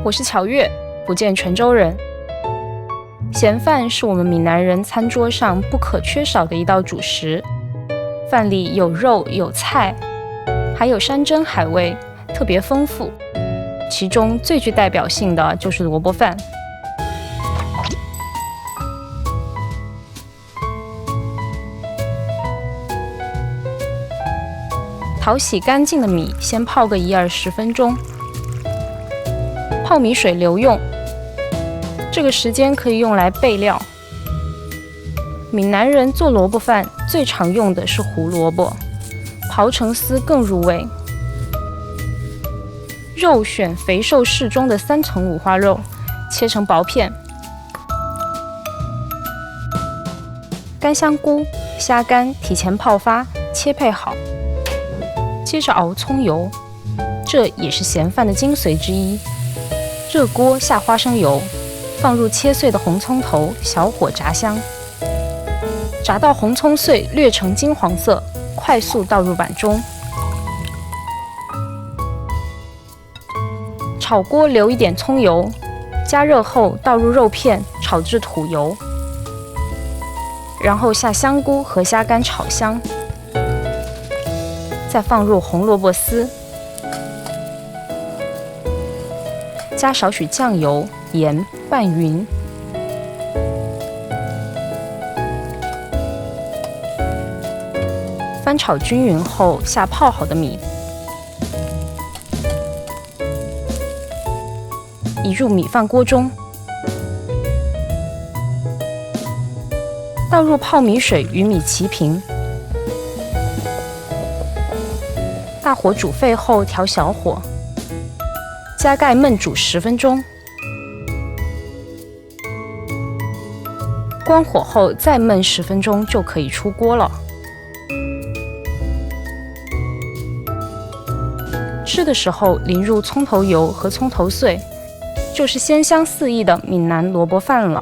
我是乔月，福建泉州人。咸饭是我们闽南人餐桌上不可缺少的一道主食，饭里有肉有菜，还有山珍海味，特别丰富。其中最具代表性的就是萝卜饭。淘洗干净的米先泡个1-20分钟，泡米水留用，这个时间可以用来备料。闽南人做萝卜饭最常用的是胡萝卜，刨成丝更入味。肉选肥瘦适中的3层五花肉，切成薄片。干香菇、虾干提前泡发，切配好。接着熬葱油，这也是咸饭的精髓之一。热锅下花生油，放入切碎的红葱头，小火炸香。炸到红葱碎略呈金黄色，快速倒入碗中。炒锅留一点葱油，加热后倒入肉片，炒至吐油，然后下香菇和虾干炒香。再放入红萝卜丝，加少许酱油、盐拌匀。翻炒均匀后，下泡好的米，移入米饭锅中，倒入泡米水与米齐平。大火煮沸后调小火，加盖焖煮10分钟。关火后再焖10分钟就可以出锅了。吃的时候淋入葱头油和葱头碎，就是鲜香四溢的闽南萝卜饭了。